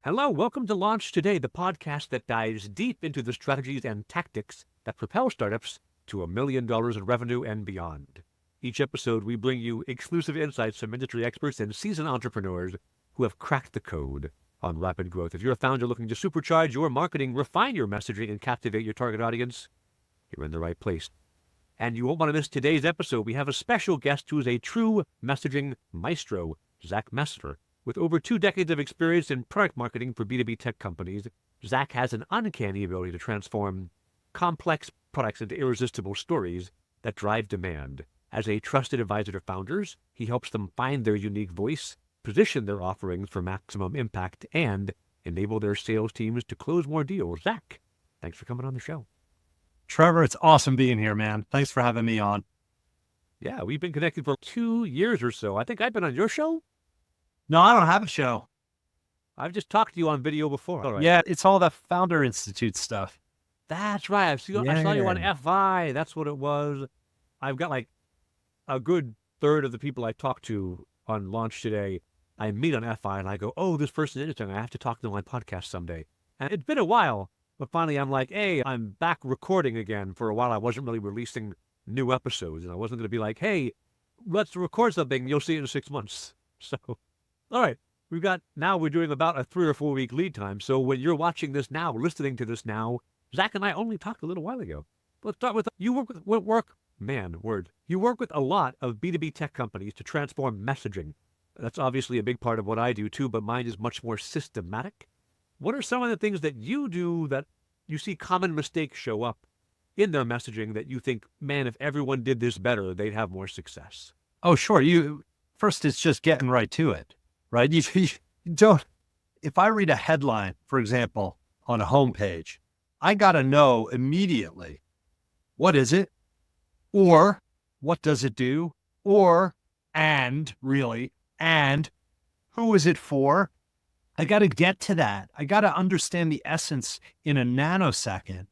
Hello, welcome to Launch Today, the podcast that dives deep into the strategies and tactics that propel startups to $1 million in revenue and beyond. Each episode, we bring you exclusive insights from industry experts and seasoned entrepreneurs who have cracked the code on rapid growth. If you're a founder looking to supercharge your marketing, refine your messaging, and captivate your target audience, you're in the right place. And you won't want to miss today's episode. We have a special guest who is a true messaging maestro, Zach Messler. With over 2 decades of experience in product marketing for B2B tech companies, Zach has an uncanny ability to transform complex products into irresistible stories that drive demand. As a trusted advisor to founders, he helps them find their unique voice, position their offerings for maximum impact, and enable their sales teams to close more deals. Zach, thanks for coming on the show. Trevor, it's awesome being here, man. Thanks for having me on. Yeah, we've been connected for 2 years or so. I think I've been on your show. No, I don't have a show. I've just talked to you on video before. All right. Yeah, it's all the Founder Institute stuff. That's right. I saw you on FI. That's what it was. I've got like a good third of the people I talk to on Launch Today. I meet on FI and I go, oh, this person is interesting. I have to talk to them on my podcast someday. And it's been a while, but finally I'm like, hey, I'm back recording again. For a while I wasn't really releasing new episodes, and I wasn't going to be like, hey, let's record something. You'll see it in 6 months. So... all right, we're doing about a 3 or 4 week lead time. So when you're watching this now, listening to this now, Zach and I only talked a little while ago. Let's start with, you work with a lot of B2B tech companies to transform messaging. That's obviously a big part of what I do too, but mine is much more systematic. What are some of the things that you do that you see common mistakes show up in their messaging that you think, man, if everyone did this better, they'd have more success? Oh, sure. First, it's just getting right to it. Right? You don't, if I read a headline, for example, on a homepage, I got to know immediately, what is it? Or what does it do? Or, and who is it for? I got to get to that. I got to understand the essence in a nanosecond.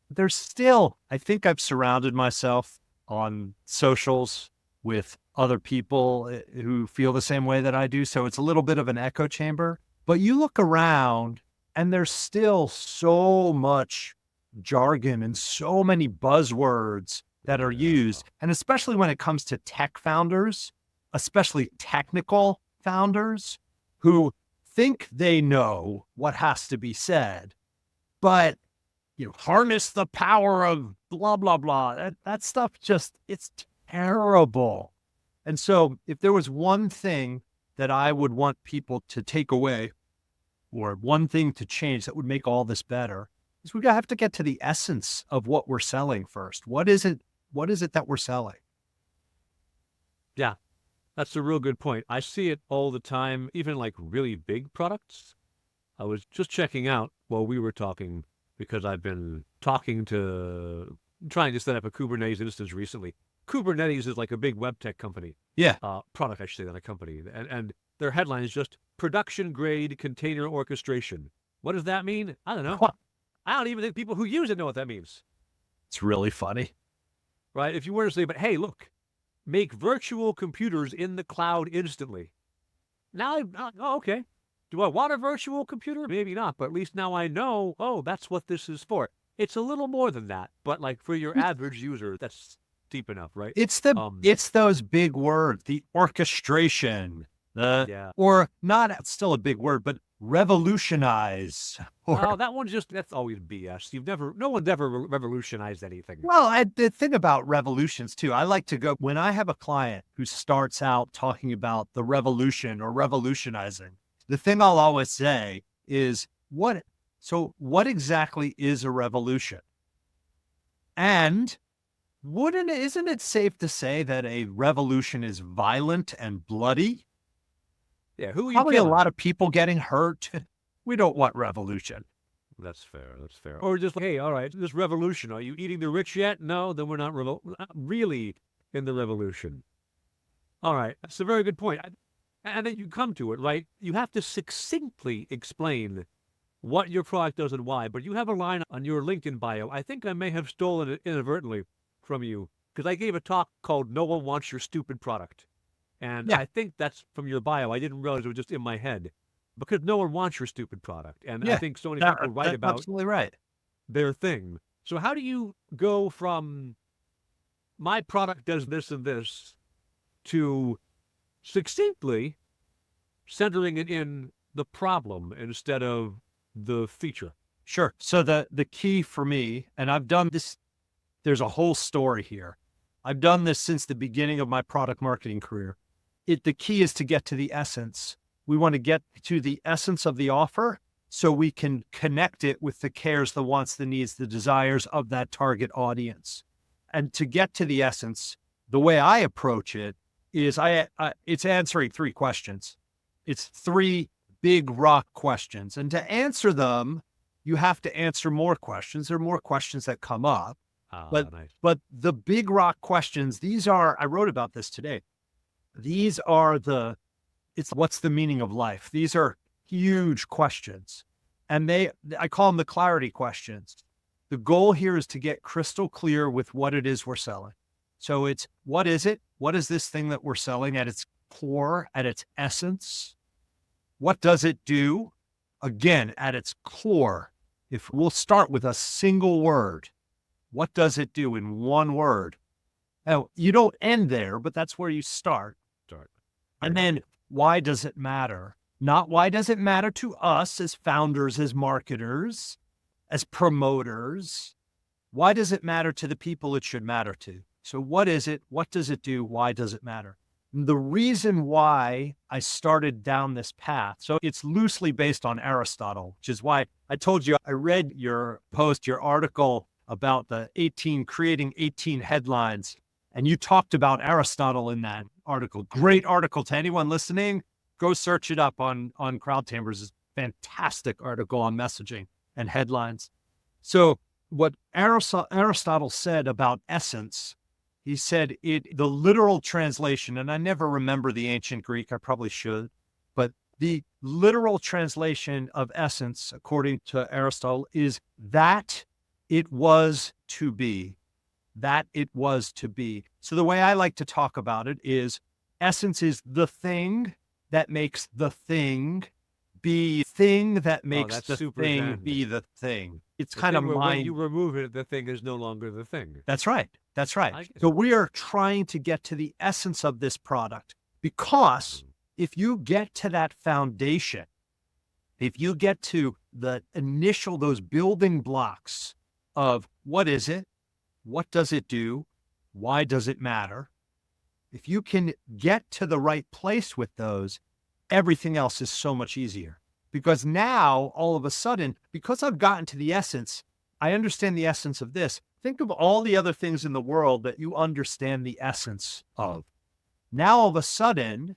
There's still, I think I've surrounded myself on socials with other people who feel the same way that I do. So it's a little bit of an echo chamber, but you look around and there's still so much jargon and so many buzzwords that are used. And especially when it comes to tech founders, especially technical founders who think they know what has to be said, but harness the power of blah, blah, blah. That stuff it's terrible. And so if there was one thing that I would want people to take away, or one thing to change that would make all this better, is we have to get to the essence of what we're selling first. What is it that we're selling? Yeah, that's a real good point. I see it all the time, even like really big products. I was just checking out while we were talking, because I've been trying to set up a Kubernetes instance recently. Kubernetes is like a big web tech company. Yeah. Product, I should say, not a company. And their headline is just production-grade container orchestration. What does that mean? I don't know. What? I don't even think people who use it know what that means. It's really funny. Right? If you were to say, but hey, look, make virtual computers in the cloud instantly. Now, okay. Do I want a virtual computer? Maybe not, but at least now I know, that's what this is for. It's a little more than that, but like for your average user, that's deep enough, right? It's those big words, the orchestration, or not, it's still a big word, but revolutionize. That one's that's always BS. No one's ever revolutionized anything. Well, the thing about revolutions too, I like to go, when I have a client who starts out talking about the revolution or revolutionizing, the thing I'll always say is, what exactly is a revolution? And isn't it safe to say that a revolution is violent and bloody? Yeah, who are you Probably killing? A lot of people getting hurt. We don't want revolution. That's fair. Or just, hey, all right, this revolution, are you eating the rich yet? No, then we're not really in the revolution. All right, that's a very good point. And then you come to it, right? You have to succinctly explain what your product does and why. But you have a line on your LinkedIn bio. I think I may have stolen it inadvertently from you because I gave a talk called "No One Wants Your Stupid Product," and Yeah. I think that's from your bio. I didn't realize it was just in my head because no one wants your stupid product, and I Yeah. think so many people write That's about absolutely right. their thing. So how do you go from my product does this and this to succinctly centering it in the problem instead of the feature? Sure. So the key for me, and I've done this, there's a whole story here. I've done this since the beginning of my product marketing career. The key is to get to the essence. We want to get to the essence of the offer so we can connect it with the cares, the wants, the needs, the desires of that target audience. And to get to the essence, the way I approach it is it's answering three questions. It's three big rock questions. And to answer them, you have to answer more questions. There are more questions that come up. But Nice. but the big rock questions, these are, I wrote about this today. These are it's what's the meaning of life? These are huge questions. And I call them the clarity questions. The goal here is to get crystal clear with what it is we're selling. So it's, what is it? What is this thing that we're selling at its core, at its essence? What does it do? Again, at its core, if we'll start with a single word, what does it do in one word? Now, you don't end there, but that's where you start. And then, why does it matter? Not why does it matter to us as founders, as marketers, as promoters? Why does it matter to the people it should matter to? So what is it? What does it do? Why does it matter? The reason why I started down this path, so it's loosely based on Aristotle, which is why I told you I read your post, your article about creating 18 headlines. And you talked about Aristotle in that article. Great article. To anyone listening, go search it up on CrowdTambers. Fantastic article on messaging and headlines. So what Aristotle said about essence, he said the literal translation, and I never remember the ancient Greek, I probably should, but the literal translation of essence, according to Aristotle, is that it was to be. That it was to be. So the way I like to talk about it is essence is the thing that makes the thing be thing that makes the thing Zen. be the thing. It's The kind of thing where mind. when you remove it, the thing is no longer the thing. That's right. That's right. I get So it. we are trying to get to the essence of this product because if you get to that foundation, if you get to the initial, those building blocks of what is it? What does it do? Why does it matter? If you can get to the right place with those, everything else is so much easier. Because now, all of a sudden, because I've gotten to the essence, I understand the essence of this. Think of all the other things in the world that you understand the essence of. Now, all of a sudden,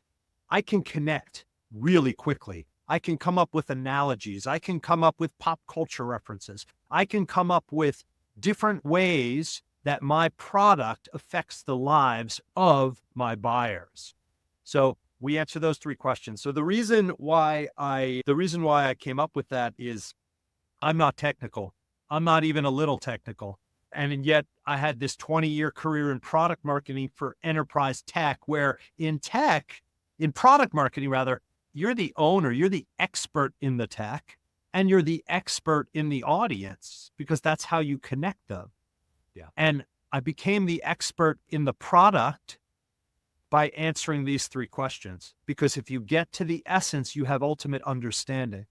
I can connect really quickly. I can come up with analogies. I can come up with pop culture references. I can come up with different ways that my product affects the lives of my buyers. So we answer those three questions. So the reason why I came up with that is I'm not technical. I'm not even a little technical. And yet I had this 20-year career in product marketing for enterprise tech, where in product marketing rather, you're the owner, you're the expert in the tech. And you're the expert in the audience because that's how you connect them. Yeah. And I became the expert in the product by answering these three questions. Because if you get to the essence, you have ultimate understanding.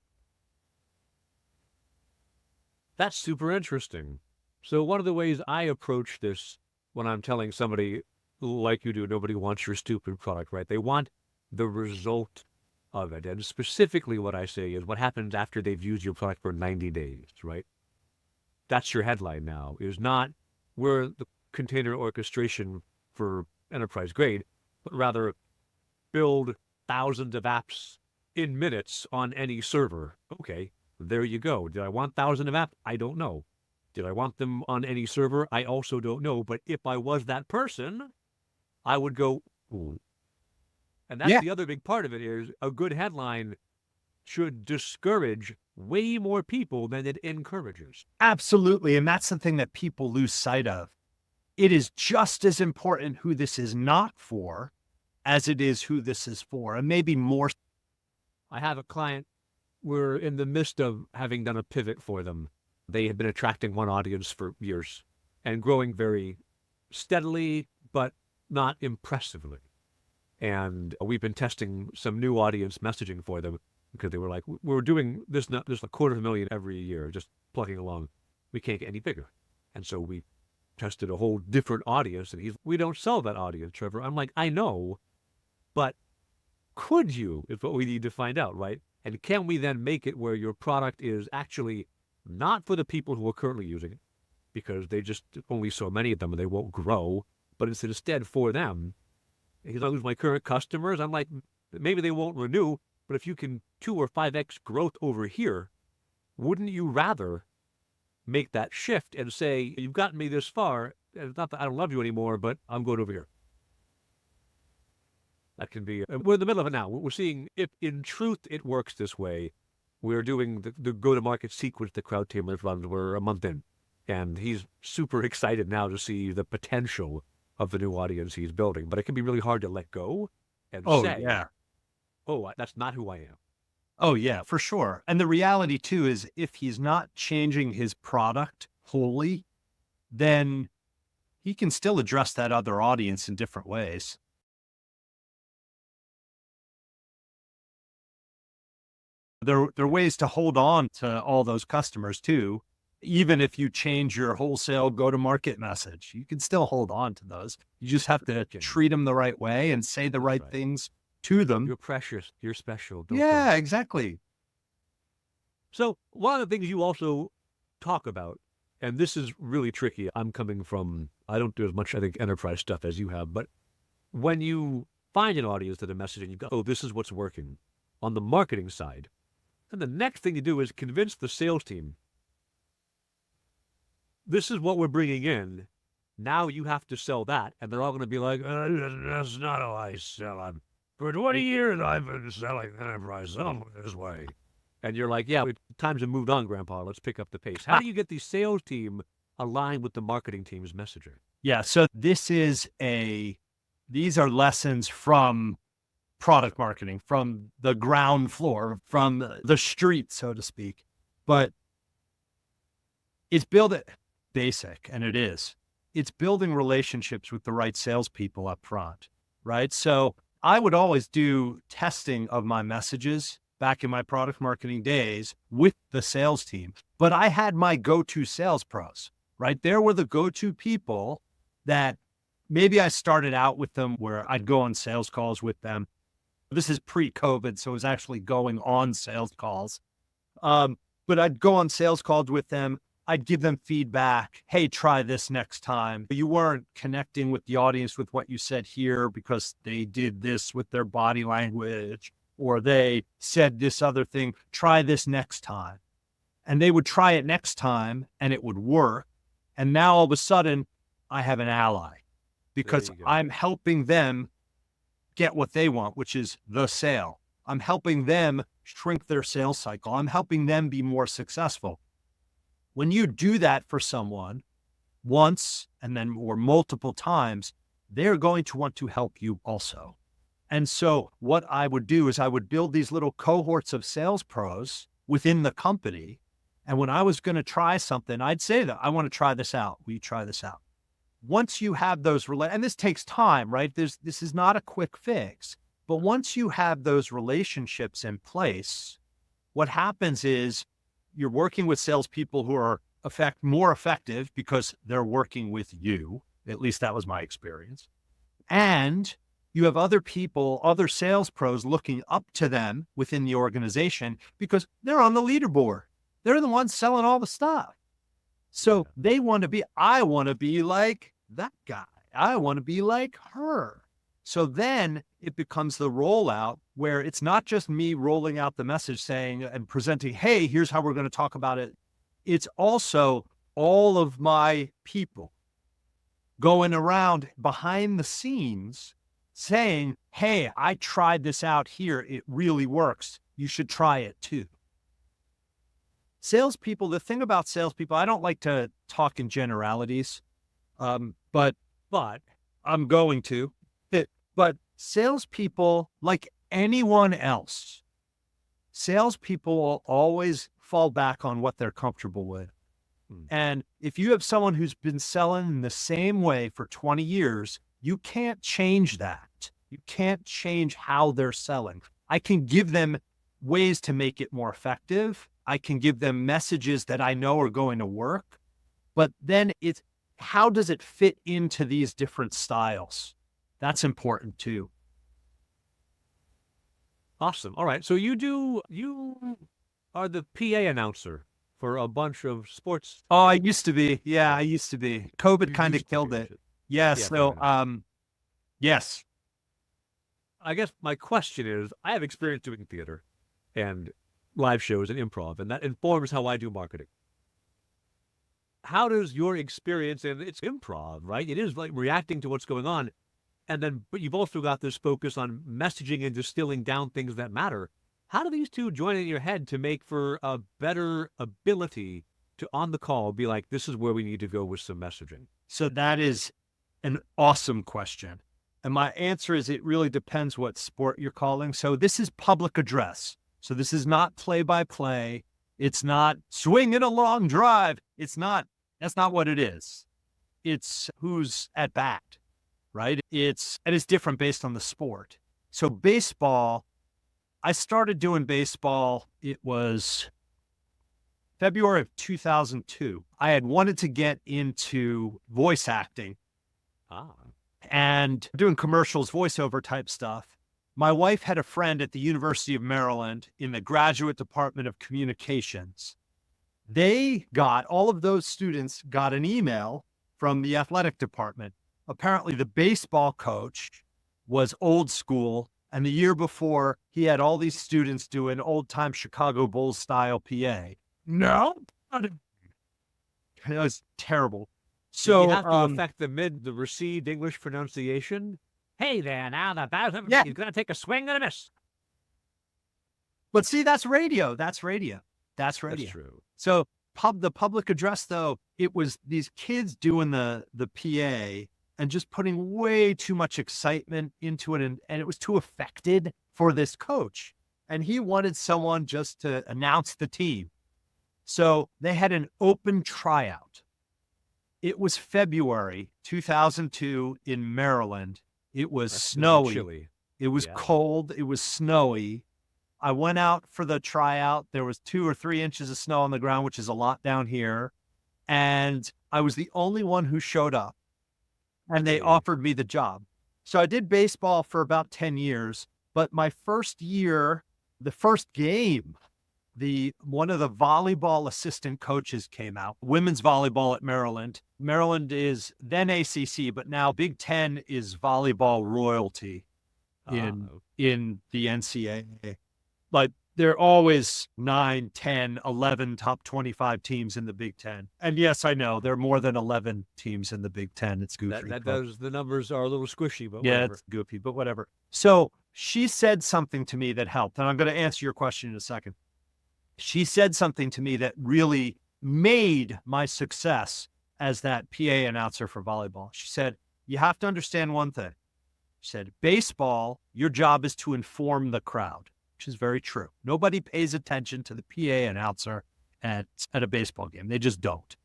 That's super interesting. So one of the ways I approach this when I'm telling somebody like you do, nobody wants your stupid product, right? They want the result of it. And specifically what I say is what happens after they've used your product for 90 days, right? That's your headline now, is not we're the container orchestration for enterprise grade, but rather build thousands of apps in minutes on any server. Okay, there you go. Did I want thousands of apps? I don't know. Did I want them on any server? I also don't know. But if I was that person, I would go, ooh. And that's the other big part of it is a good headline should discourage way more people than it encourages. Absolutely. And that's the thing that people lose sight of. It is just as important who this is not for as it is who this is for, and maybe more. I have a client, we're in the midst of having done a pivot for them. They had been attracting one audience for years and growing very steadily, but not impressively. And we've been testing some new audience messaging for them because they were like, we're doing this, not just $250,000 every year, just plugging along. We can't get any bigger. And so we tested a whole different audience, and we don't sell that audience, Trevor. I'm like, I know, but could you, is what we need to find out, right? And can we then make it where your product is actually not for the people who are currently using it, because they just only so many of them and they won't grow, but it's instead for them. He's like, my current customers, I'm like, maybe they won't renew, but if you can 2 or 5x growth over here, wouldn't you rather make that shift and say, you've gotten me this far, and it's not that I don't love you anymore, but I'm going over here. That can be, we're in the middle of it now. We're seeing if in truth it works this way. We're doing the go-to-market sequence that Crowdtailers runs. We're a month in, and he's super excited now to see the potential of the new audience he's building. But it can be really hard to let go and say, oh, that's not who I am. Oh, yeah, for sure. And the reality, too, is if he's not changing his product wholly, then he can still address that other audience in different ways. There are ways to hold on to all those customers, too. Even if you change your wholesale go-to-market message, you can still hold on to those. You just have to treat them the right way and say the right things to them. You're precious. You're special. Yeah, exactly. So one of the things you also talk about, and this is really tricky. I'm coming from, I don't do as much, I think, enterprise stuff as you have, but when you find an audience that a message and you go, oh, this is what's working on the marketing side, then the next thing you do is convince the sales team, this is what we're bringing in. Now you have to sell that. And they're all going to be like, that's not how I sell. For 20 years, I've been selling enterprise software this way. And you're like, yeah, times have moved on, Grandpa. Let's pick up the pace. How do you get the sales team aligned with the marketing team's messaging? Yeah, so these are lessons from product marketing, from the ground floor, from the street, so to speak. But it's basic, and it is. It's building relationships with the right salespeople up front, right? So I would always do testing of my messages back in my product marketing days with the sales team, but I had my go-to sales pros, right? There were the go-to people that maybe I started out with them where I'd go on sales calls with them. This is pre-COVID, so it was actually going on sales calls. But I'd go on sales calls with them. I'd give them feedback. Hey, try this next time. You weren't connecting with the audience with what you said here because they did this with their body language, or they said this other thing. Try this next time. And they would try it next time and it would work. And now all of a sudden I have an ally because I'm helping them get what they want, which is the sale. I'm helping them shrink their sales cycle. I'm helping them be more successful. When you do that for someone once and then or multiple times, they're going to want to help you also. And so what I would do is I would build these little cohorts of sales pros within the company. And when I was going to try something, I'd say that I want to try this out. Will you try this out? Once you have those, and this takes time, right? This is not a quick fix. But once you have those relationships in place, what happens is you're working with salespeople who are more effective because they're working with you. At least that was my experience. And you have other people, other sales pros looking up to them within the organization because they're on the leaderboard. They're the ones selling all the stuff. So I want to be like that guy. I want to be like her. So then it becomes the rollout where it's not just me rolling out the message saying and presenting, hey, here's how we're going to talk about it. It's also all of my people going around behind the scenes saying, hey, I tried this out here. It really works. you should try it too. Salespeople, the thing about salespeople, I don't like to talk in generalities, but I'm going to. But salespeople, like anyone else, salespeople will always fall back on what they're comfortable with. And if you have someone who's been selling in the same way for 20 years, you can't change that. You can't change how they're selling. I can give them ways to make it more effective. I can give them messages that I know are going to work. But then it's how does it fit into these different styles? That's important too. Awesome. All right. So you are the PA announcer for a bunch of sports. Oh, I used to be. Yeah, I used to be. COVID kind of killed it. Yes. Yeah, So, yes. I guess my question is, I have experience doing theater and live shows and improv, and that informs how I do marketing. How does your experience, and it's improv, right? It is like reacting to what's going on. And then, but you've also got this focus on messaging and distilling down things that matter. How do these two join in your head to make for a better ability to, on the call, be like, this is where we need to go with some messaging? So that is an awesome question. And my answer is it really depends what sport you're calling. So this is public address. So this is not play-by-play. It's not swinging a long drive. That's not what it is. It's who's at bat, right? And it's different based on the sport. So baseball, I started doing baseball, it was February of 2002. I had wanted to get into voice acting and doing commercials, voiceover type stuff. My wife had a friend at the University of Maryland in the graduate department of communications. All of those students got an email from the athletic department. Apparently the baseball coach was old school. And the year before, he had all these students doing old-time Chicago Bulls style PA. No, it was terrible. So you have to affect the received English pronunciation. Hey there, now the batter, he's going to take a swing and a miss. But see, that's radio. That's radio. That's true. So the public address, though, it was these kids doing the PA and just putting way too much excitement into it. And it was too affected for this coach. And he wanted someone just to announce the team. So they had an open tryout. It was February 2002 in Maryland. It was snowy. Chilly. It was cold. It was snowy. I went out for the tryout. There was 2 or 3 inches of snow on the ground, which is a lot down here. And I was the only one who showed up. And they offered me the job. So I did baseball for about 10 years. But my first year, the first game, one of the volleyball assistant coaches came out, women's volleyball at Maryland. Maryland is then ACC, but now Big Ten is volleyball royalty in the NCAA. Like there are always 9, 10, 11 top 25 teams in the Big Ten. And yes, I know there are more than 11 teams in the Big Ten. It's goofy. The numbers are a little squishy, but yeah, whatever. It's goofy, but whatever. So she said something to me that helped. And I'm going to answer your question in a second. She said something to me that really made my success as that PA announcer for volleyball. She said, you have to understand one thing. She said, baseball, your job is to inform the crowd, which is very true. Nobody pays attention to the PA announcer at a baseball game. They just don't.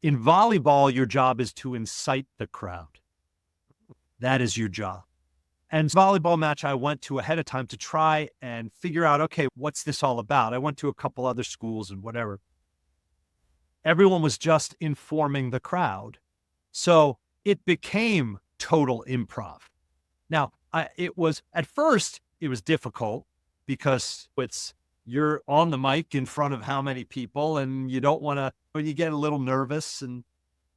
In volleyball, your job is to incite the crowd. That is your job. And volleyball match I went to ahead of time to try and figure out, okay, what's this all about? I went to a couple other schools and whatever. Everyone was just informing the crowd. So it became total improv. Now, at first, it was difficult because you're on the mic in front of how many people and you don't want to, when you get a little nervous.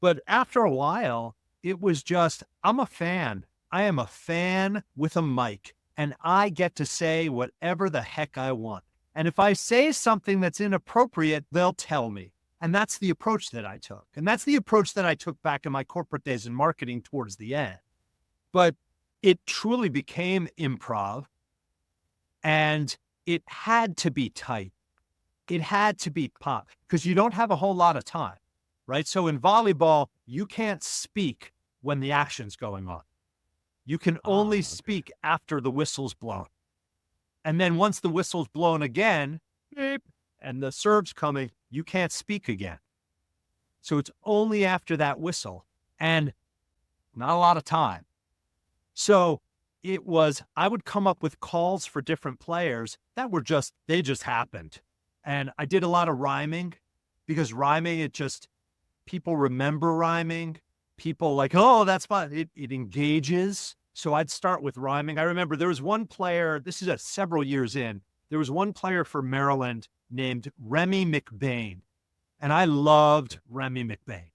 But after a while, it was just, I'm a fan. I am a fan with a mic and I get to say whatever the heck I want. And if I say something that's inappropriate, they'll tell me. And that's the approach that I took. And that's the approach that I took back in my corporate days in marketing towards the end. But it truly became improv. And it had to be tight. It had to be pop because you don't have a whole lot of time, right? So in volleyball, you can't speak when the action's going on. You can only speak after the whistle's blown. And then once the whistle's blown again, beep, and the serve's coming, you can't speak again. So it's only after that whistle and not a lot of time. So I would come up with calls for different players that were they just happened. And I did a lot of rhyming because rhyming, people remember rhyming. People like, oh, that's fun. It engages. So I'd start with rhyming. I remember there was one player, this is several years in, there was one player for Maryland named Remy McBain. And I loved Remy McBain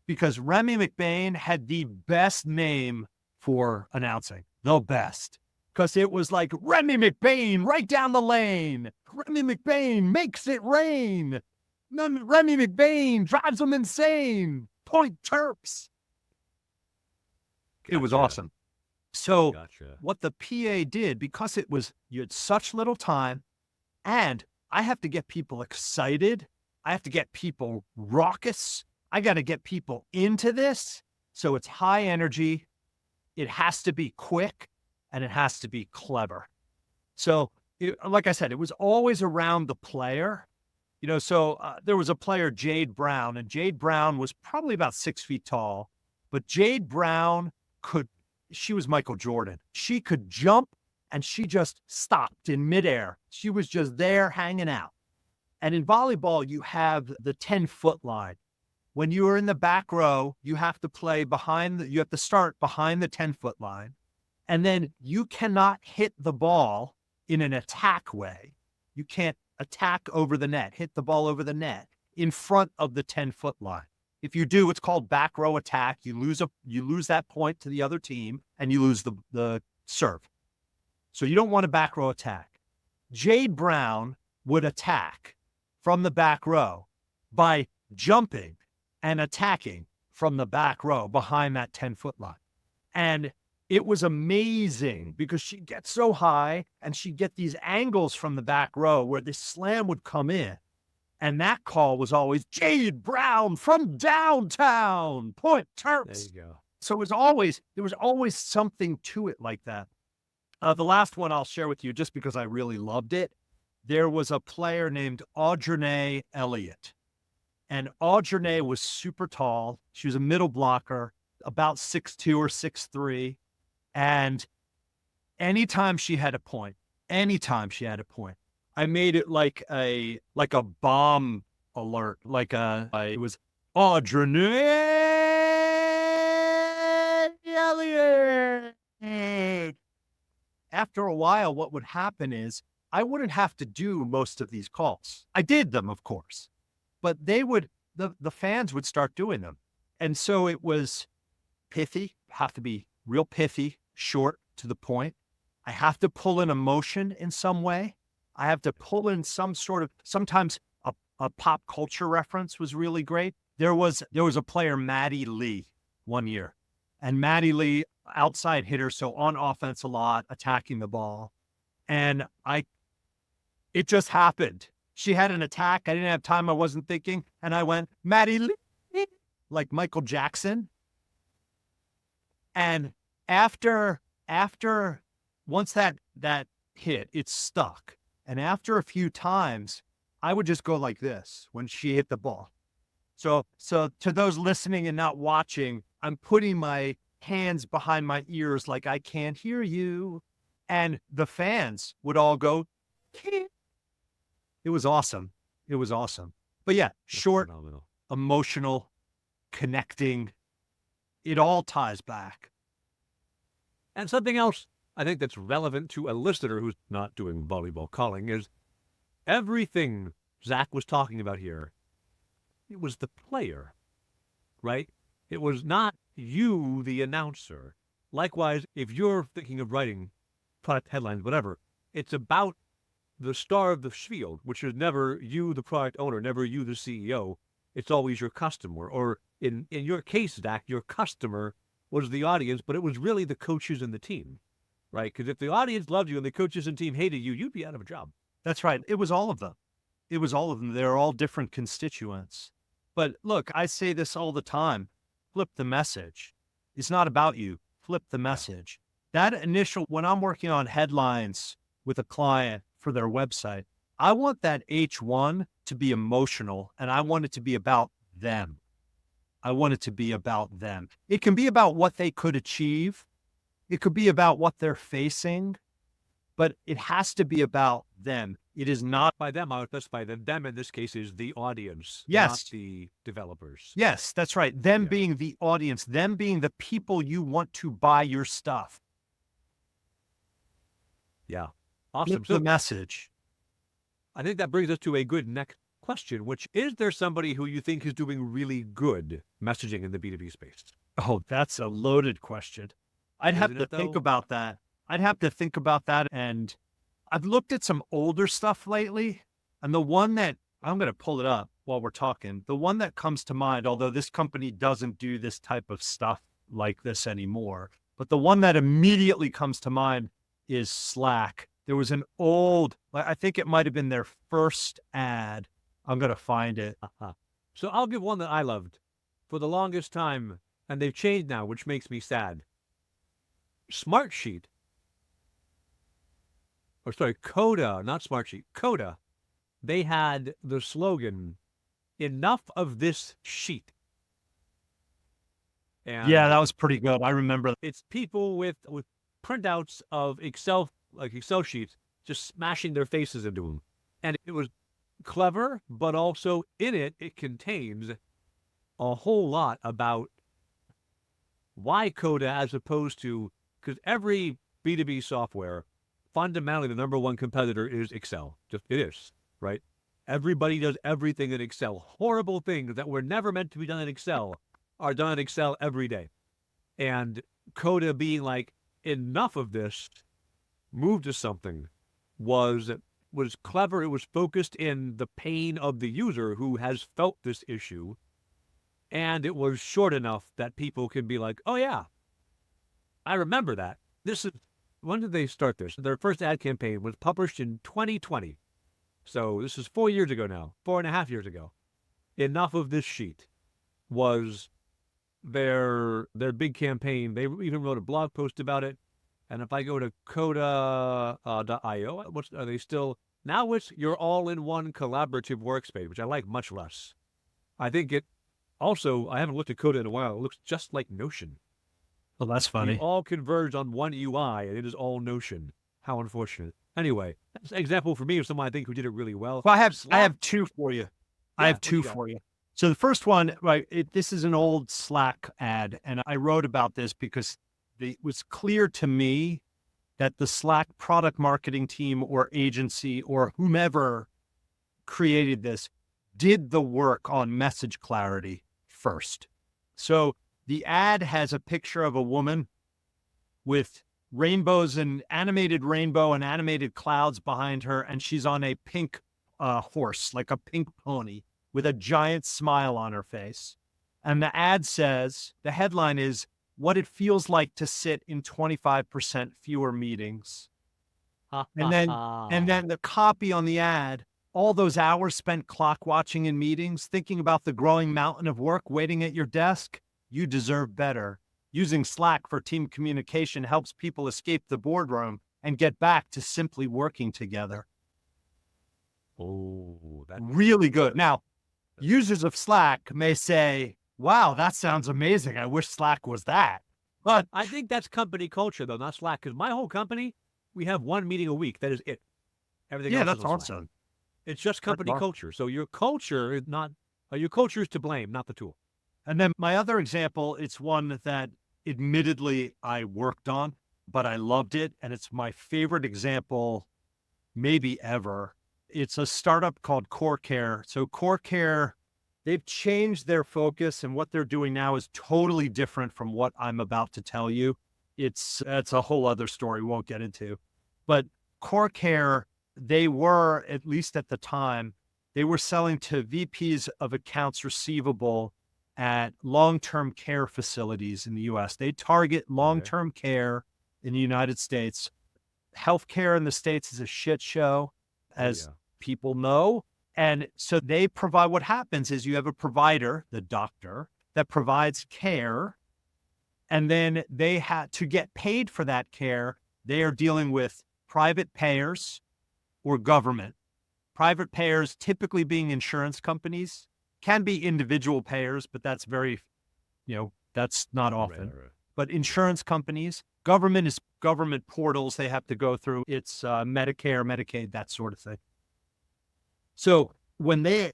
because Remy McBain had the best name for announcing, the best. Because it was like, Remy McBain right down the lane. Remy McBain makes it rain. Remy McBain drives them insane. Point Terps. It was awesome. So what the PA did, because you had such little time, and I have to get people excited. I have to get people raucous. I got to get people into this. So it's high energy. It has to be quick and it has to be clever. So like I said, it was always around the player. There was a player, Jade Brown, and Jade Brown was probably about 6 feet tall, but Jade Brown she was Michael Jordan. She could jump and she just stopped in midair. She was just there hanging out. And in volleyball, you have the 10-foot line. When you are in the back row, you have to you have to start behind the 10-foot line. And then you cannot hit the ball in an attack way. You can't attack over the net, hit the ball over the net in front of the 10-foot line. If you do, it's called back row attack. You lose that point to the other team and you lose the serve. So you don't want a back row attack. Jade Brown would attack from the back row by jumping and attacking from the back row behind that 10-foot line. And it was amazing because she'd get so high and she'd get these angles from the back row where this slam would come in. And that call was always Jade Brown from downtown, Point Terps. There you go. So there was always something to it like that. The last one I'll share with you, just because I really loved it. There was a player named Audrey Elliott. And Audrey was super tall. She was a middle blocker, about 6'2" or 6'3". And anytime she had a point, I made it like a bomb alert, it was Audrey Elliott. After a while, what would happen is I wouldn't have to do most of these calls. I did them, of course, but the fans would start doing them. And so it was pithy, have to be real pithy, short, to the point. I have to pull in emotion in some way. I have to pull in sometimes a pop culture reference was really great. There was a player, Maddie Lee, one year. And Maddie Lee, outside hitter, so on offense a lot, attacking the ball. And it just happened. She had an attack. I didn't have time. I wasn't thinking. And I went, Maddie Lee, like Michael Jackson. And once that hit, it stuck. And after a few times, I would just go like this when she hit the ball. So to those listening and not watching, I'm putting my hands behind my ears like I can't hear you. And the fans would all go, can't. It was awesome. But yeah, short, emotional, connecting. It all ties back. And something else I think that's relevant to a listener who's not doing volleyball calling is everything Zach was talking about here. It was the player, right? It was not you, the announcer. Likewise, if you're thinking of writing product headlines, whatever, it's about the star of the field, which is never you, the product owner, never you, the CEO. It's always your customer. Or in your case, Zach, your customer was the audience, but it was really the coaches and the team. right? Because if the audience loved you and the coaches and team hated you, you'd be out of a job. That's right. It was all of them. It was all of them. They're all different constituents. But look, I say this all the time. Flip the message. It's not about you. Flip the message. That initial, when I'm working on headlines with a client for their website, I want that H1 to be emotional, and I want it to be about them. I want it to be about them. It can be about what they could achieve. It could be about what they're facing, but it has to be about them. It is not By them, I would specify that them in this case is the audience, Yes. not the developers. Yes, that's right. Them Yeah. being the audience, them being the people you want to buy your stuff. Yeah. Flip Awesome. the So message. I think that brings us to a good next question, which is there somebody who you think is doing really good messaging in the B2B space? Oh, that's a loaded question. I'd have Isn't to it, think though? about that. I'd have to think about that. And I've looked at some older stuff lately. And the one that I'm going to pull it up while we're talking, the one that comes to mind, although this company doesn't do this type of stuff like this anymore, but the one that immediately comes to mind is Slack. There was an old, I think it might have been their first ad. I'm going to find it. So I'll give one that I loved for the longest time, and they've changed now, which makes me sad. Smartsheet. Or sorry, Coda, not Smartsheet, Coda. They had the slogan, enough of this sheet. And Yeah, that was pretty good. I remember. it's people with printouts of Excel, like Excel sheets, just smashing their faces into them. And it was clever, but also in it, it contains a whole lot about why Coda as opposed to, because every B2B software, fundamentally the number one competitor is Excel. Just it is, right? Everybody does everything in Excel. Horrible things that were never meant to be done in Excel are done in Excel every day. And Coda being like, enough of this, move to something, was clever. It was focused in the pain of the user who has felt this issue. And it was short enough that people can be like, oh yeah, I remember that. This is, when did they start this? Their first ad campaign was published in 2020. So this is 4 years ago now, 4.5 years ago. Enough of this sheet was their big campaign. They even wrote a blog post about it. And if I go to coda.io, are they still, now it's your all-in-one collaborative workspace, which I like much less. I think it also, I haven't looked at Coda in a while. It looks just like Notion. Well, that's You funny. all converge on one UI, and it is all Notion. How unfortunate. Anyway, that's an example for me of someone I think who did it really well. Well, I Slack- have two for you. I Yeah, have what do two you got? for you. So the first one, right, this is an old Slack ad, and I wrote about this because it was clear to me that the Slack product marketing team or agency or whomever created this did the work on message clarity first. So the ad has a picture of a woman with rainbows and animated rainbow and animated clouds behind her, and she's on a pink horse, like a pink pony, with a giant smile on her face. And the ad says, the headline is, what it feels like to sit in 25% fewer meetings. And then the copy on the ad, all those hours spent clock watching in meetings, thinking about the growing mountain of work waiting at your desk, you deserve better. Using Slack for team communication helps people escape the boardroom and get back to simply working together. Oh, that's Really good. Now, users of Slack may say, wow, that sounds amazing. I wish Slack was that. But I think that's company culture, though, not Slack. Because my whole company, we have one meeting a week. That is it. Everything yeah, else that's is on Slack. awesome. It's just company awesome. culture. So your culture is not, your culture is to blame, not the tool. And then my other example, it's one that admittedly I worked on, but I loved it. And it's my favorite example maybe ever. It's a startup called Core Care. So Core Care, they've changed their focus, and what they're doing now is totally different from what I'm about to tell you. It's a whole other story we won't get into. But Core Care, they were, at least at the time, they were selling to VPs of accounts receivable at long-term care facilities in the US. They target long-term care in the United States. Healthcare in the States is a shit show, Oh, as yeah. people know. And so they provide, what happens is you have a provider, the doctor, that provides care. And then they have to get paid for that care. They are dealing with private payers or government. Private payers typically being insurance companies, can be individual payers, but that's very, that's not often. Right. But insurance companies, government is government portals they have to go through. It's Medicare, Medicaid, that sort of thing. So when they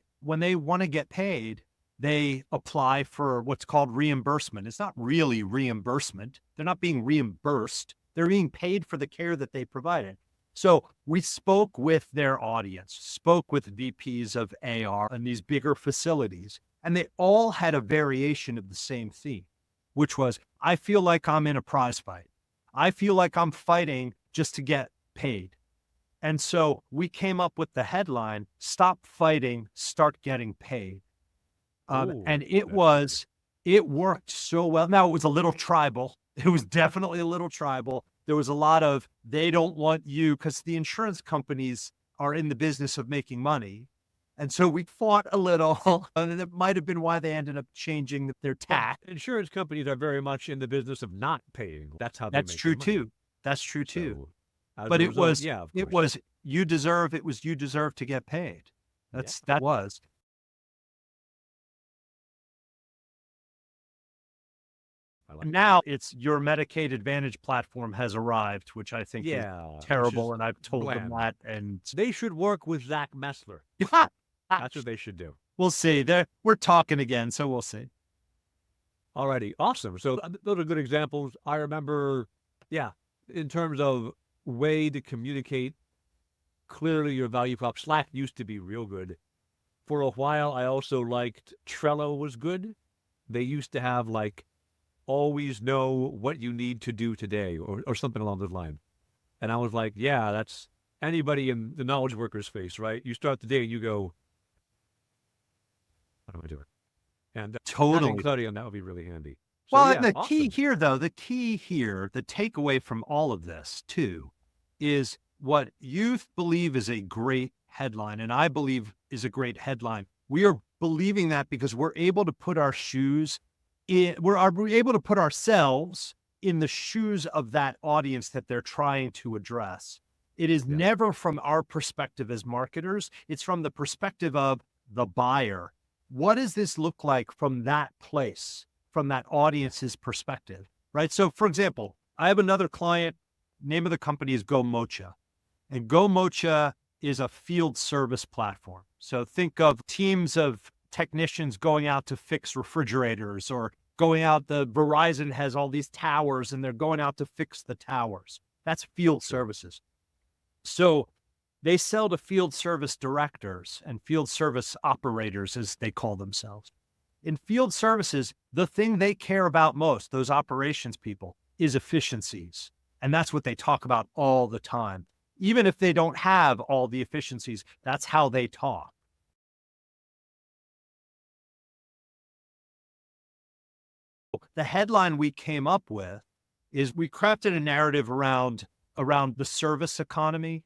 want to get paid, they apply for what's called reimbursement. It's not really reimbursement. They're not being reimbursed. They're being paid for the care that they provided. So we spoke with their audience, spoke with VPs of AR and these bigger facilities, and they all had a variation of the same theme, which was, I feel like I'm in a prize fight. I feel like I'm fighting just to get paid. And so we came up with the headline, Stop Fighting, Start Getting Paid. And it worked so well. Now, it was a little tribal. It was definitely a little tribal. There was a lot of, they don't want you, because the insurance companies are in the business of making money. And so we fought a little, and it might have been why they ended up changing their tack. Insurance companies are very much in the business of not paying. That's how they That's make true their money. too. That's true too. So, as But a it result, was, yeah, of it course. was, you deserve to get paid. That was. I like Now it's your Medicaid Advantage platform has arrived, which I think is which terrible. is And I've told them bland. that. And They should work with Zach Messler. That's what they should do. we'll see. We're talking again, so we'll see. Alrighty, awesome. So those are good examples. I remember, in terms of way to communicate clearly your value prop, Slack used to be real good. For a while, I also liked Trello was good. They used to have like, always know what you need to do today or something along those lines. And I was like, yeah, that's anybody in the knowledge workers space, right? You start the day and you go, what am I doing? And having Totally. clarity on that would be really handy. So, Well, yeah, and the awesome. key here, the takeaway from all of this too, is what you believe is a great headline, and I believe is a great headline. We are believing that because we're able to put our shoes in, we're able to put ourselves in the shoes of that audience that they're trying to address. It is never from our perspective as marketers. It's from the perspective of the buyer. What does this look like from that place, from that audience's perspective, right? So for example, I have another client, name of the company is GoMocha. And GoMocha is a field service platform. So think of teams of technicians going out to fix refrigerators or going out, the Verizon has all these towers and they're going out to fix the towers. That's field services. So they sell to field service directors and field service operators, as they call themselves. In field services, the thing they care about most, those operations people, is efficiencies. And that's what they talk about all the time. Even if they don't have all the efficiencies, that's how they talk. The headline we came up with is we crafted a narrative around the service economy,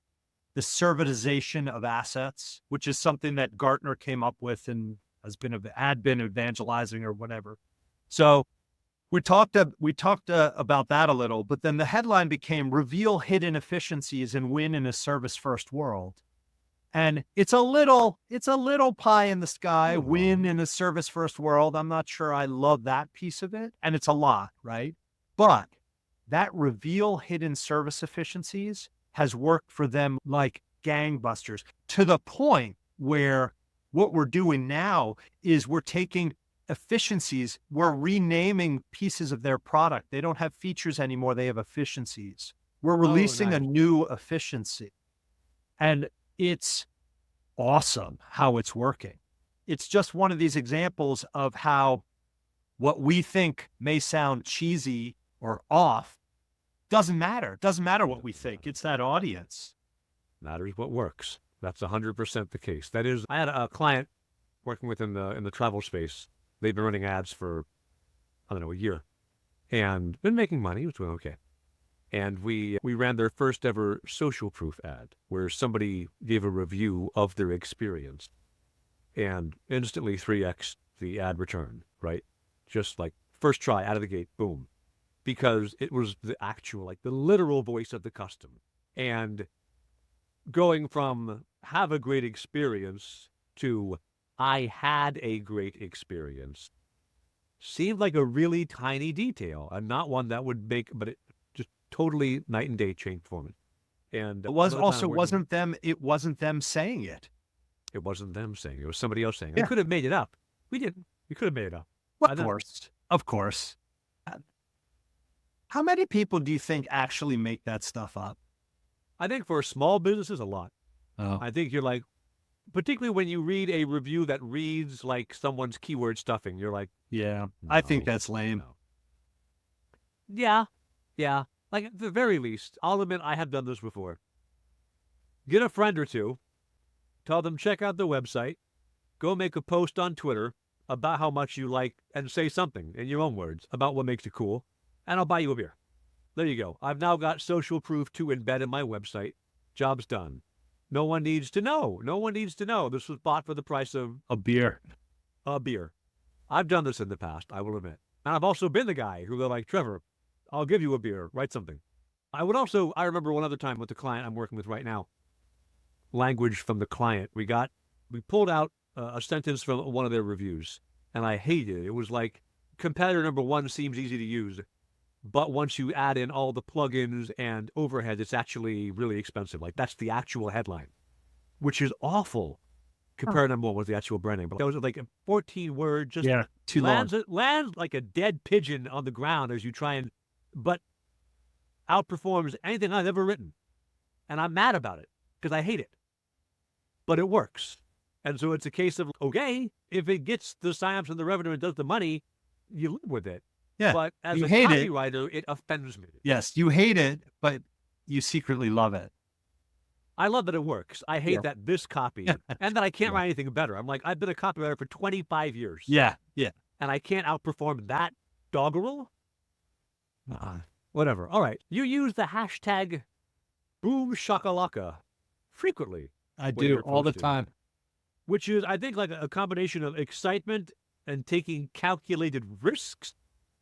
the servitization of assets, which is something that Gartner came up with and had been evangelizing or whatever. So we talked about that a little, but then the headline became "Reveal Hidden Efficiencies and Win in a Service First World." And it's a little pie in the sky, win in a service first world. I'm not sure I love that piece of it. And it's a lot, right? But that reveal hidden service efficiencies has worked for them like gangbusters, to the point where what we're doing now is we're taking efficiencies, we're renaming pieces of their product. They don't have features anymore. They have efficiencies. We're releasing a new efficiency. And it's awesome how it's working. It's just one of these examples of how what we think may sound cheesy or off doesn't matter. It doesn't matter what we think. It's that audience. Matters what works. That's 100% the case. That is, I had a client working with in the travel space. They've been running ads for, I don't know, a year and been making money. It was doing okay. And we ran their first ever social proof ad where somebody gave a review of their experience and instantly 3x the ad return, right? Just like first try out of the gate, boom. Because it was the actual, like the literal voice of the customer. And going from have a great experience to I had a great experience seemed like a really tiny detail and not one that would make, but it just totally night and day change performance. And It was by the time also I'm working, wasn't them saying it. it wasn't them saying it, was somebody else saying it. We Yeah. could have made it up. We didn't. We could have made it up. Well, of course. How many people do you think actually make that stuff up? I think for small businesses, a lot. Oh, I think you're like, particularly when you read a review that reads like someone's keyword stuffing, you're like, yeah. I think no, that's lame. no. Yeah, yeah. Like at the very least, I'll admit I have done this before. Get a friend or two, tell them check out the website, go make a post on Twitter about how much you like, and say something in your own words about what makes it cool, and I'll buy you a beer. There you go. I've now got social proof to embed in my website. Job's done. No one needs to know. No one needs to know. This was bought for the price of A beer. a beer. I've done this in the past, I will admit. And I've also been the guy who they're like, Trevor, I'll give you a beer. Write something. I remember one other time with the client I'm working with right now, language from the client. We pulled out a sentence from one of their reviews, and I hated it. It was like, competitor number one seems easy to use, but once you add in all the plugins and overhead, it's actually really expensive. Like that's the actual headline, which is awful. Compare number one was the actual branding, but that was like a 14 word, just Too long. lands like a dead pigeon on the ground as you try and, but outperforms anything I've ever written. And I'm mad about it because I hate it, but it works. And so it's a case of, okay, if it gets the signups and the revenue and does the money, you live with it. Yeah. But as You a hate it. copywriter, it offends me. Yes, you hate it, but you secretly love it. I love that it works. I hate that this copy and that I can't Yeah. write anything better. I'm like, I've been a copywriter for 25 years. Yeah. And I can't outperform that doggerel. Whatever. All right. You use the hashtag boom shakalaka frequently, I when do you're all the posting, time. which is, I think, like a combination of excitement and taking calculated risks.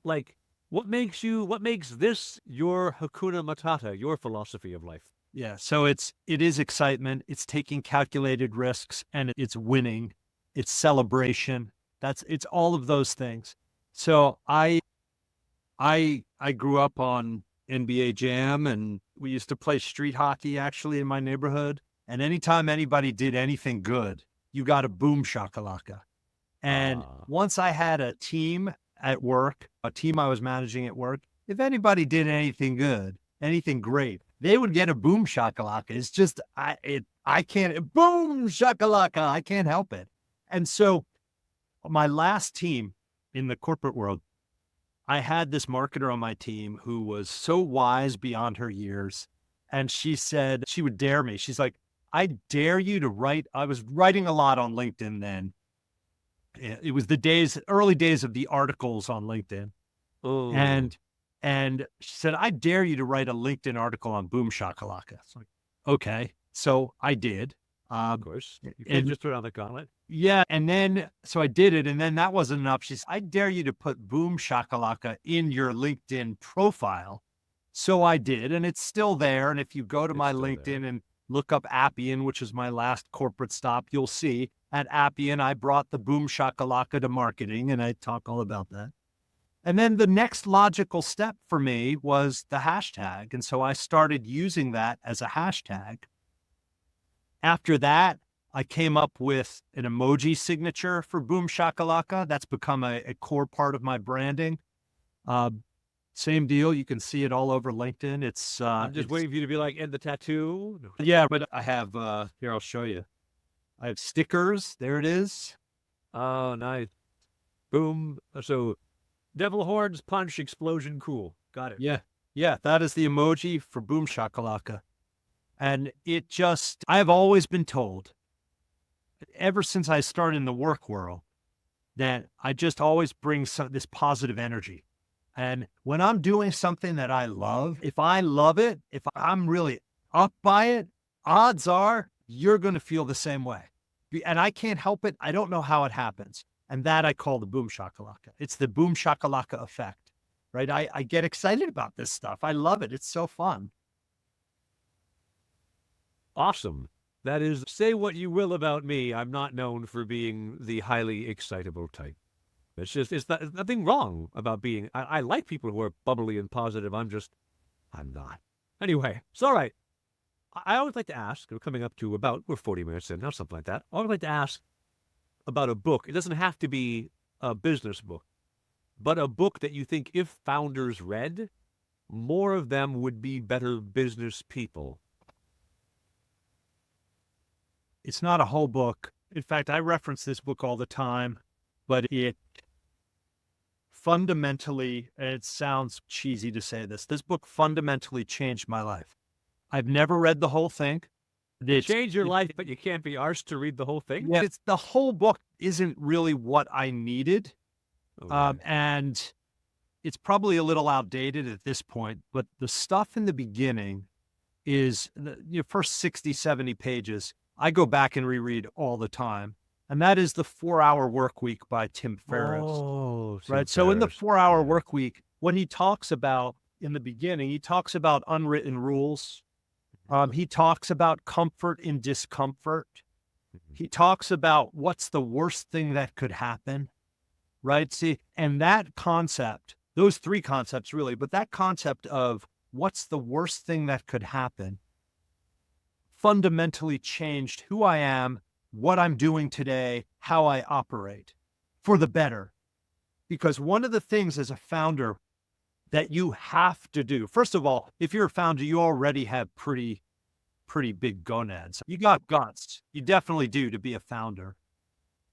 Like, what makes this your Hakuna Matata, your philosophy of life? Yeah. So it is excitement. It's taking calculated risks, and it's winning. It's celebration. It's all of those things. So I grew up on NBA Jam, and we used to play street hockey actually in my neighborhood. And anytime anybody did anything good, you got a boom shakalaka. And once I had a team at work, a team I was managing at work, if anybody did anything good, anything great, they would get a boom shakalaka. It's just, I can't, boom shakalaka. I can't help it. And so my last team in the corporate world, I had this marketer on my team who was so wise beyond her years. And she said, she would dare me. She's like, I dare you to write. I was writing a lot on LinkedIn then. It was the early days of the articles on LinkedIn. Oh. And she said, I dare you to write a LinkedIn article on boom shakalaka. It's like, okay. So I did. Of course. You can't just throw it on the gauntlet. Yeah. And then, so I did it. And then that wasn't enough. She said, I dare you to put boom shakalaka in your LinkedIn profile. So I did. And it's still there. And if you go to my LinkedIn and look up Appian, which is my last corporate stop, you'll see at Appian, I brought the boom shakalaka to marketing, and I talk all about that. And then the next logical step for me was the hashtag. And so I started using that as a hashtag. After that, I came up with an emoji signature for boom shakalaka. That's become a core part of my branding. Same deal. You can see it all over LinkedIn. I'm just waiting for you to be like, and the tattoo. Yeah, but I have, here, I'll show you. I have stickers. There it is. Oh, nice. Boom. So devil horns, punch, explosion, cool. Got it. Yeah. Yeah. That is the emoji for boom shakalaka. And I have always been told ever since I started in the work world that I just always bring this positive energy. And when I'm doing something that I love, if I love it, if I'm really up by it, odds are you're going to feel the same way. And I can't help it. I don't know how it happens. And that I call the boom shakalaka. It's the boom shakalaka effect, right? I get excited about this stuff. I love it. It's so fun. Awesome. That is, say what you will about me, I'm not known for being the highly excitable type. It's nothing wrong about being, I like people who are bubbly and positive. I'm not. Anyway, it's all right. I always like to ask, we're coming up to we're 40 minutes in now, something like that. I always like to ask about a book. It doesn't have to be a business book, but a book that you think if founders read, more of them would be better business people. It's not a whole book. In fact, I reference this book all the time, but it fundamentally, and it sounds cheesy to say this book fundamentally changed my life. I've never read the whole thing. Change your life, but you can't be arsed to read the whole thing? Yeah, the whole book isn't really what I needed. Okay. And it's probably a little outdated at this point, but the stuff in the beginning is the first 60, 70 pages. I go back and reread all the time. And that is the 4-Hour Workweek by Tim Ferriss. Oh, Tim right. So in the Ferriss. 4-Hour Workweek, what he talks about in the beginning, he talks about unwritten rules. He talks about comfort in discomfort. He talks about what's the worst thing that could happen, right? See, and that concept, those three concepts really, but that concept of what's the worst thing that could happen fundamentally changed who I am, what I'm doing today, how I operate for the better. Because one of the things as a founder that you have to do, first of all, if you're a founder, you already have pretty big gonads. You got guts. You definitely do to be a founder.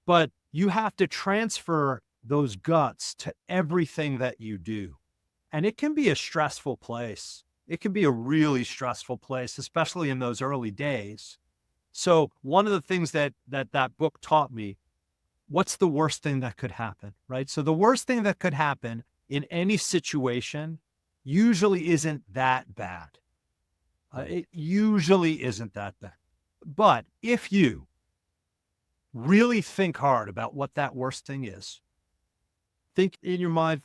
But you have to transfer those guts to everything that you do. And it can be a stressful place. It can be a really stressful place, especially in those early days. So one of the things that book taught me, what's the worst thing that could happen, right? So the worst thing that could happen in any situation usually isn't that bad. It usually isn't that bad. But if you really think hard about what that worst thing is, think in your mind,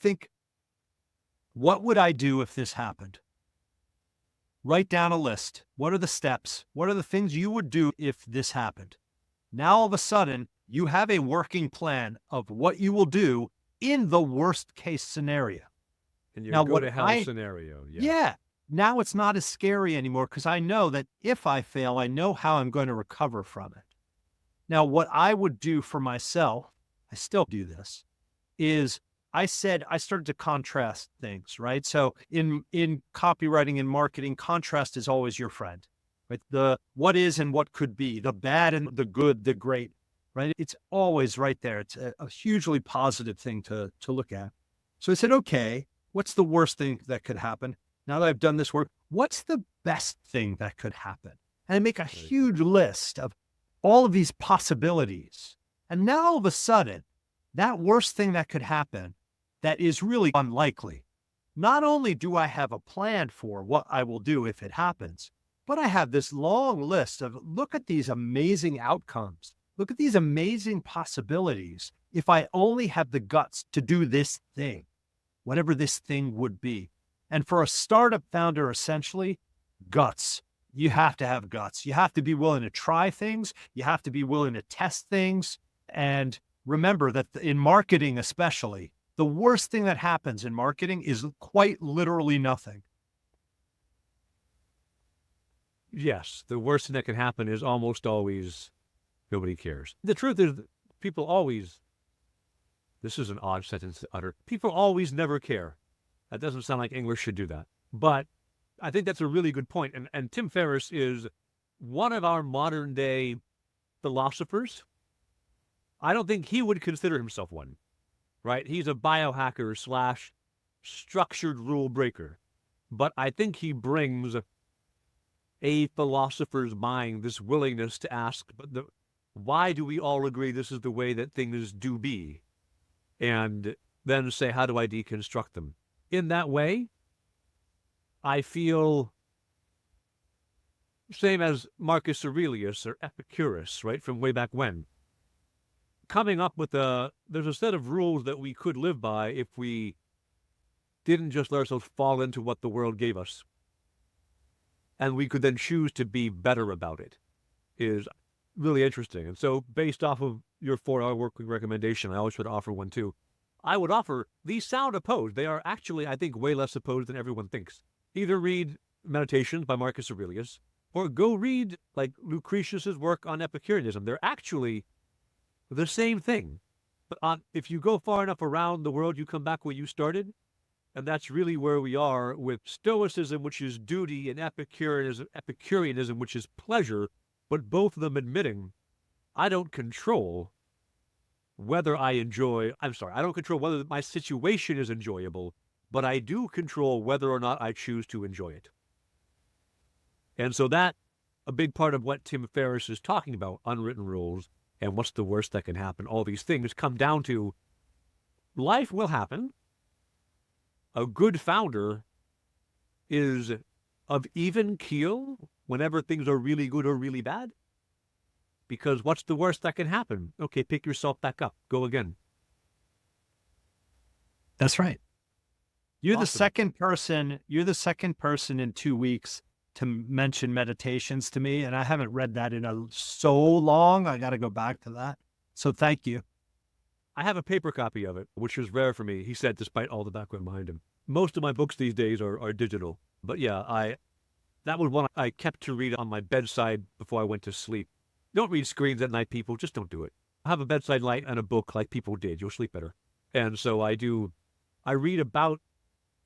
what would I do if this happened? Write down a list. What are the steps? What are the things you would do if this happened? Now, all of a sudden, you have a working plan of what you will do in the worst case scenario. In your go-to-hell scenario. Yeah. Now it's not as scary anymore because I know that if I fail, I know how I'm going to recover from it. Now, what I would do for myself, I still do this, is I started to contrast things, right? So in copywriting and marketing, contrast is always your friend, right? The what is and what could be, the bad and the good, the great, right? It's always right there. It's a hugely positive thing to look at. So I said, okay, what's the worst thing that could happen? Now that I've done this work, what's the best thing that could happen? And I make a huge list of all of these possibilities. And now all of a sudden, that worst thing that could happen that is really unlikely. Not only do I have a plan for what I will do if it happens, but I have this long list of look at these amazing outcomes. Look at these amazing possibilities if I only have the guts to do this thing, whatever this thing would be. And for a startup founder, essentially, guts. You have to have guts. You have to be willing to try things. You have to be willing to test things. And remember that in marketing especially, the worst thing that happens in marketing is quite literally nothing. Yes, the worst thing that can happen is almost always nobody cares. The truth is people always, this is an odd sentence to utter, people always never care. That doesn't sound like English should do that. But I think that's a really good point. And Tim Ferriss is one of our modern day philosophers. I don't think he would consider himself one, right? He's a biohacker / structured rule breaker. But I think he brings a philosopher's mind, this willingness to ask, but why do we all agree this is the way that things do be? And then say, how do I deconstruct them? in that way, I feel same as Marcus Aurelius or Epicurus, right, from way back when. Coming up with there's a set of rules that we could live by if we didn't just let ourselves fall into what the world gave us. And we could then choose to be better about it, is really interesting. And so based off of your 4-hour work week recommendation, I always try to offer one too. I would offer, these sound opposed. They are actually, I think, way less opposed than everyone thinks. Either read Meditations by Marcus Aurelius, or go read like Lucretius's work on Epicureanism. They're actually the same thing. But if you go far enough around the world, you come back where you started. And that's really where we are with Stoicism, which is duty, and Epicureanism, which is pleasure, but both of them admitting, I don't control whether I don't control whether my situation is enjoyable, but I do control whether or not I choose to enjoy it. And so that, a big part of what Tim Ferriss is talking about, unwritten rules, and what's the worst that can happen, all these things come down to life will happen. A good founder is of even keel whenever things are really good or really bad. Because what's the worst that can happen? Okay, pick yourself back up. Go again. That's right. You're Awesome. You're the second person in 2 weeks to mention Meditations to me, and I haven't read that in so long. I got to go back to that. So thank you. I have a paper copy of it, which was rare for me, he said, despite all the background behind him. Most of my books these days are digital. But yeah, that was one I kept to read on my bedside before I went to sleep. Don't read screens at night, people. Just don't do it. Have a bedside light and a book like people did. You'll sleep better. And so I read about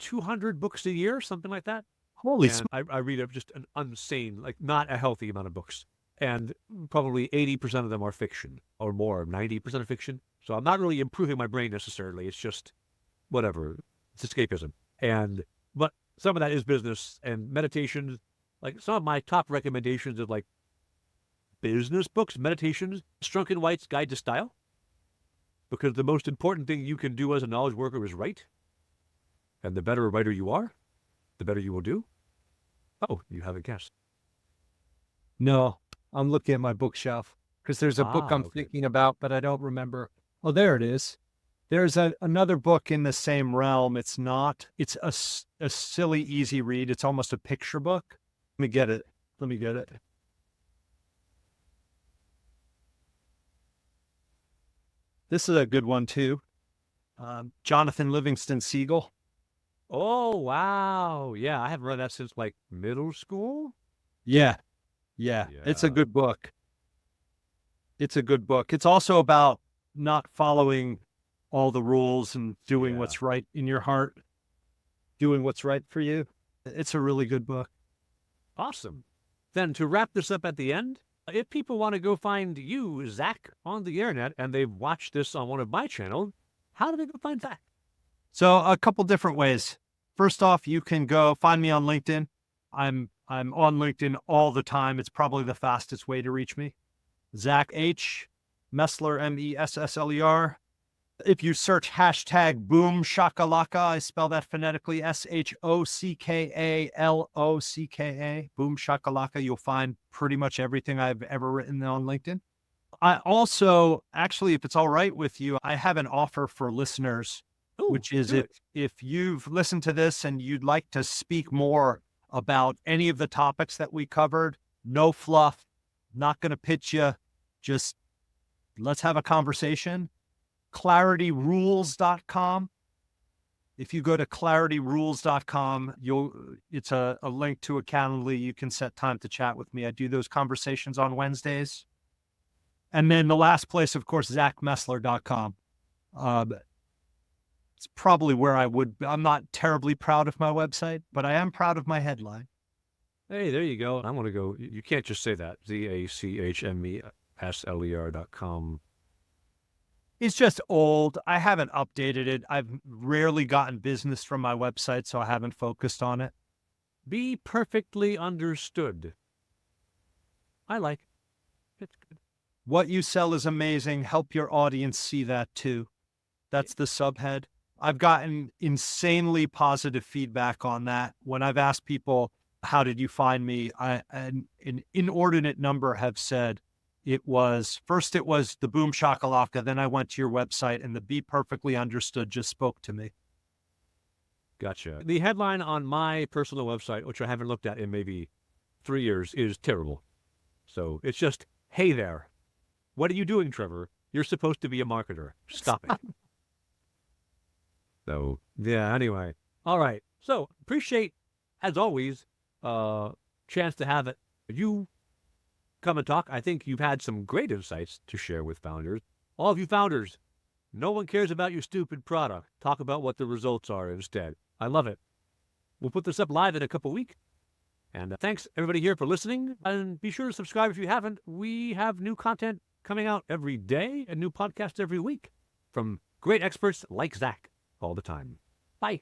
200 books a year, something like that. Holy smokes. I read just an insane, like not a healthy amount of books. And probably 80% of them are fiction or more, 90% of fiction. So I'm not really improving my brain necessarily. It's just whatever. It's escapism. But some of that is business and meditations. Like some of my top recommendations of like business books, meditations, Strunk & White's Guide to Style. Because the most important thing you can do as a knowledge worker is write. And the better a writer you are, the better you will do. Oh, you have a guess. No, I'm looking at my bookshelf because there's a book I'm thinking about, but I don't remember. Oh, there it is. There's another book in the same realm. It's a silly, easy read. It's almost a picture book. Let me get it. This is a good one too. Jonathan Livingston Seagull. Oh, wow. Yeah, I haven't read that since like middle school. Yeah. It's a good book. It's also about not following all the rules and doing what's right in your heart, doing what's right for you. It's a really good book. Awesome. Then to wrap this up at the end, if people want to go find you, Zach, on the internet, and they've watched this on one of my channels, how do they go find Zach? So a couple different ways. First off, you can go find me on LinkedIn. I'm on LinkedIn all the time. It's probably the fastest way to reach me. Zach H. Messler, Messler. If you search hashtag boom shakalaka, I spell that phonetically, SHOCKALOCKA, boom shakalaka, you'll find pretty much everything I've ever written on LinkedIn. I also, actually, if it's all right with you, I have an offer for listeners, which is if you've listened to this and you'd like to speak more about any of the topics that we covered, no fluff, not going to pitch you, just let's have a conversation. clarityrules.com. If you go to clarityrules.com, it's a link to a Calendly. You can set time to chat with me. I do those conversations on Wednesdays. And then the last place, of course, zachmessler.com. It's probably where I'm not terribly proud of my website, but I am proud of my headline. Hey, there you go. I want to go. You can't just say that. ZACHMESLER.com. It's just old. I haven't updated it. I've rarely gotten business from my website, so I haven't focused on it. Be perfectly understood. I like it. It's good. What you sell is amazing. Help your audience see that too. That's the subhead. I've gotten insanely positive feedback on that. When I've asked people, how did you find me? An inordinate number have said it was the Boom Shakalaka. Then I went to your website and the Be Perfectly Understood just spoke to me. Gotcha. The headline on my personal website, which I haven't looked at in maybe 3 years, is terrible. So it's just, hey there. What are you doing, Trevor? You're supposed to be a marketer. Stop it. So, yeah, anyway. All right. So, appreciate, as always, chance to have you come and talk. I think you've had some great insights to share with founders. All of you founders, no one cares about your stupid product. Talk about what the results are instead. I love it. We'll put this up live in a couple weeks. And thanks, everybody here, for listening. And be sure to subscribe if you haven't. We have new content coming out every day and new podcasts every week from great experts like Zach all the time. Bye.